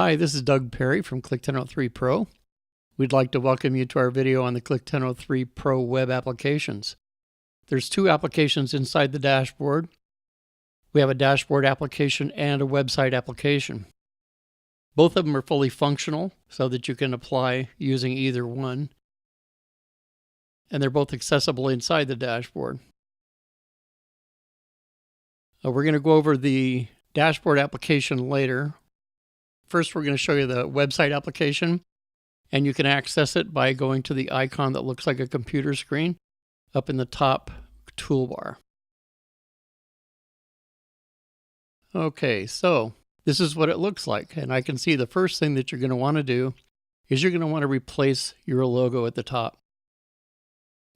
Hi, this is Doug Perry from Click1003 Pro. We'd like to welcome you to our video on the Click1003 Pro Web Applications. There's two applications inside the dashboard. We have a dashboard application and a website application. Both of them are fully functional so that you can apply using either one. And they're both accessible inside the dashboard. We're going to go over the dashboard application later. First, we're going to show you the website application, and you can access it by going to the icon that looks like a computer screen up in the top toolbar. Okay, so this is what it looks like, and I can see the first thing that you're going to want to do is you're going to want to replace your logo at the top.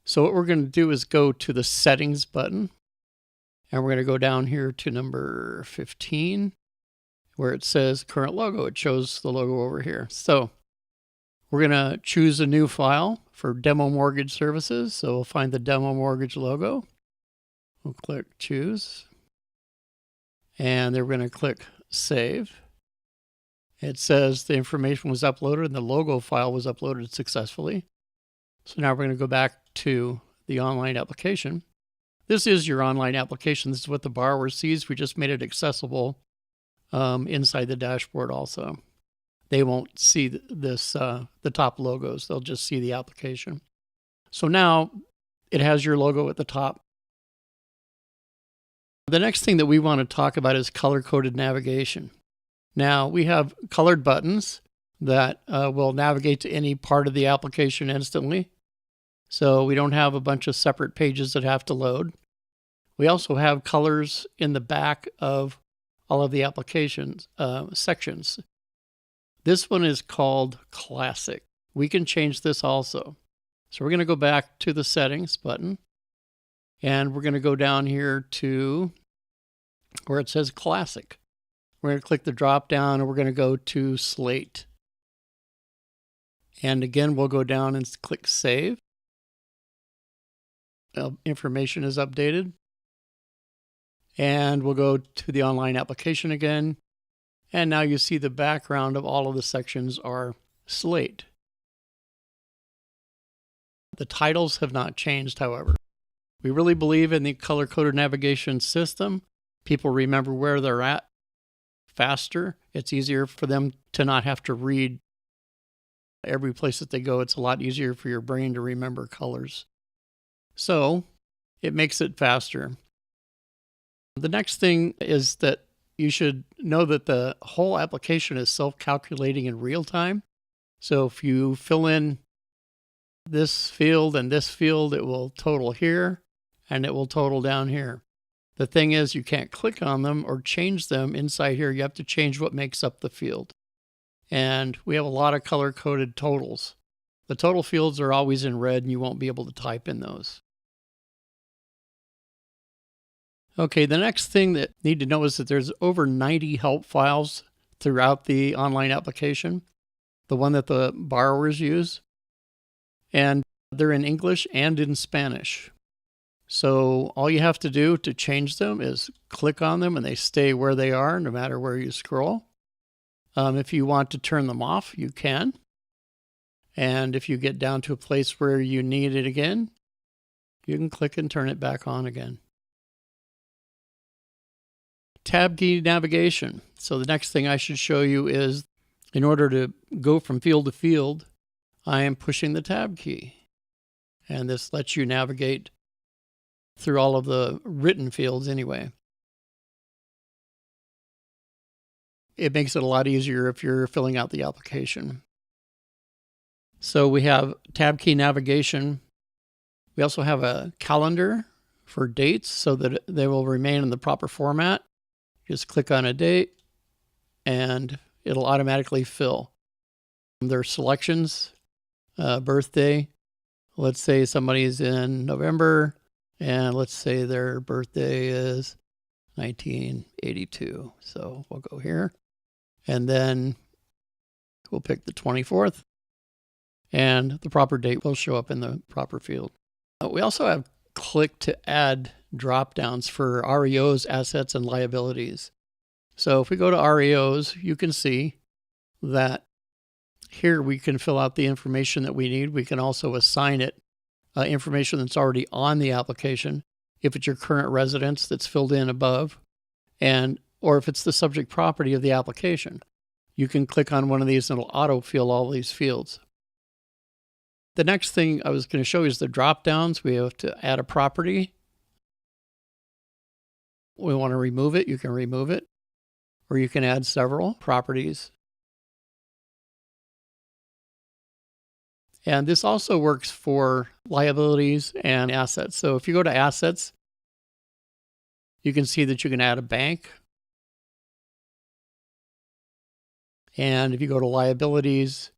So what we're going to do is go to the Settings button, and we're going to go down here to number 15. Where it says current logo. It shows the logo over here. So we're going to choose a new file for demo mortgage services. So we'll find the demo mortgage logo. We'll click choose. And then we're going to click save. It says the information was uploaded and the logo file was uploaded successfully. So now we're going to go back to the online application. This is your online application. This is what the borrower sees. We just made it accessible inside the dashboard also. They won't see the top logos. They'll just see the application. So now it has your logo at the top. The next thing that we want to talk about is color-coded navigation. Now we have colored buttons that will navigate to any part of the application instantly. So we don't have a bunch of separate pages that have to load. We also have colors in the back of all of the applications sections. This one is called Classic. We can change this also. So we're going to go back to the Settings button, and we're going to go down here to where it says Classic. We're going to click the drop down, and we're going to go to Slate. And again, we'll go down and click Save. Information is updated. And we'll go to the online application again. And now you see the background of all of the sections are slate. The titles have not changed, however. We really believe in the color-coded navigation system. People remember where they're at faster. It's easier for them to not have to read every place that they go. It's a lot easier for your brain to remember colors. So it makes it faster. The next thing is that you should know that the whole application is self-calculating in real time. So if you fill in this field and this field, it will total here and it will total down here. The thing is, you can't click on them or change them inside here. You have to change what makes up the field. And we have a lot of color-coded totals. The total fields are always in red and you won't be able to type in those. Okay, the next thing that you need to know is that there's over 90 help files throughout the online application, the one that the borrowers use, and they're in English and in Spanish. So all you have to do to change them is click on them and they stay where they are no matter where you scroll. If you want to turn them off, you can. And if you get down to a place where you need it again, you can click and turn it back on again. Tab key navigation. So the next thing I should show you is, in order to go from field to field, I am pushing the tab key. And this lets you navigate through all of the written fields anyway. It makes it a lot easier if you're filling out the application. So we have tab key navigation. We also have a calendar for dates so that they will remain in the proper format. Just click on a date and it'll automatically fill. There are selections, birthday. Let's say somebody's in November and let's say their birthday is 1982. So we'll go here and then we'll pick the 24th and the proper date will show up in the proper field. We also have click to add drop downs for REOs, assets, and liabilities. So if we go to REOs, you can see that here we can fill out the information that we need. We can also assign it information that's already on the application, if it's your current residence that's filled in above, or if it's the subject property of the application. You can click on one of these and it'll auto-fill all these fields. The next thing I was going to show you is the drop-downs. We have to add a property. We want to remove it. You can remove it, or you can add several properties. And this also works for liabilities and assets. So if you go to assets, you can see that you can add a bank. And if you go to liabilities,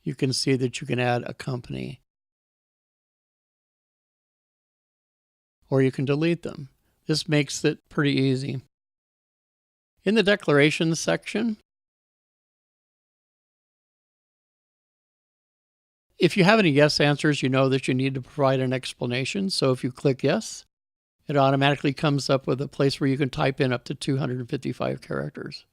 you can see that you can add a company. Or you can delete them. This makes it pretty easy. In the declarations section, if you have any yes answers, you know that you need to provide an explanation. So if you click yes, it automatically comes up with a place where you can type in up to 255 characters.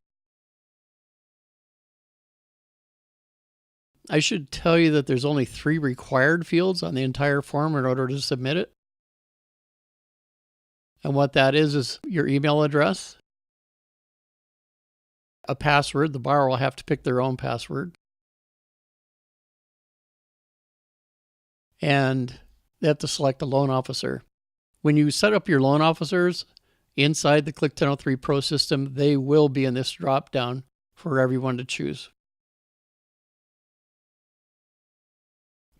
I should tell you that there's only 3 required fields on the entire form in order to submit it. And what that is your email address, a password. The borrower will have to pick their own password. And they have to select a loan officer. When you set up your loan officers inside the Click1003 Pro system, they will be in this drop-down for everyone to choose.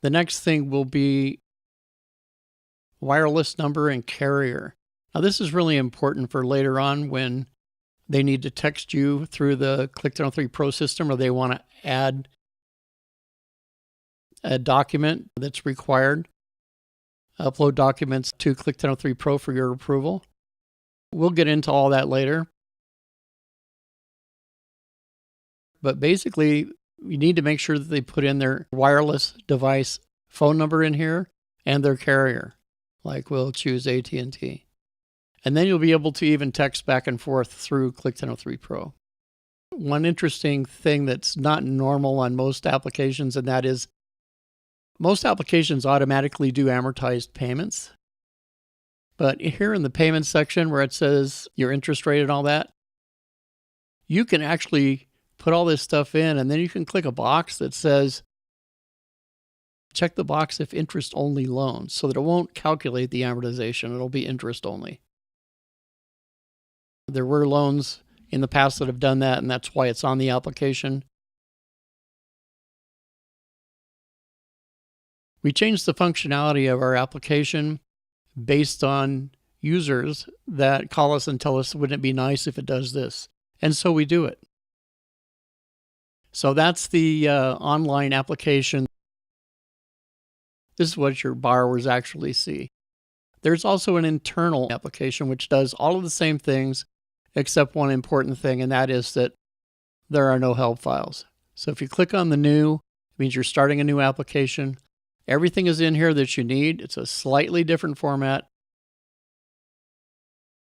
The next thing will be wireless number and carrier. Now, this is really important for later on when they need to text you through the Click1003 Pro system, or they want to add a document that's required, upload documents to Click1003 Pro for your approval. We'll get into all that later. But basically, you need to make sure that they put in their wireless device phone number in here and their carrier. Like we'll choose AT&T. And then you'll be able to even text back and forth through Click1003 Pro. One interesting thing that's not normal on most applications, and that is most applications automatically do amortized payments. But here in the payments section where it says your interest rate and all that, you can actually put all this stuff in, and then you can click a box that says, check the box if interest only loans, so that it won't calculate the amortization. It'll be interest only. There were loans in the past that have done that, and that's why it's on the application. We changed the functionality of our application based on users that call us and tell us, wouldn't it be nice if it does this? And so we do it. So that's the online application. This is what your borrowers actually see. There's also an internal application which does all of the same things except one important thing, and that is that there are no help files. So if you click on the new, it means you're starting a new application. Everything is in here that you need. It's a slightly different format.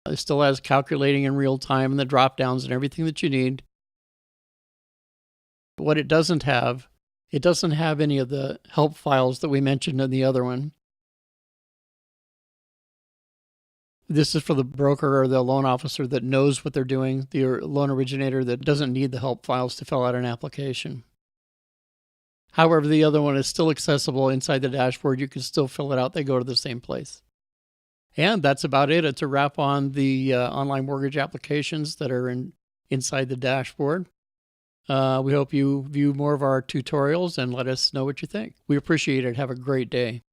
It still has calculating in real time and the drop downs and everything that you need. What it doesn't have any of the help files that we mentioned in the other one. This is for the broker or the loan officer that knows what they're doing, the loan originator that doesn't need the help files to fill out an application. However, the other one is still accessible inside the dashboard. You can still fill it out. They go to the same place. And that's about it. It's a wrap on the online mortgage applications that are inside the dashboard. We hope you view more of our tutorials and let us know what you think. We appreciate it. Have a great day.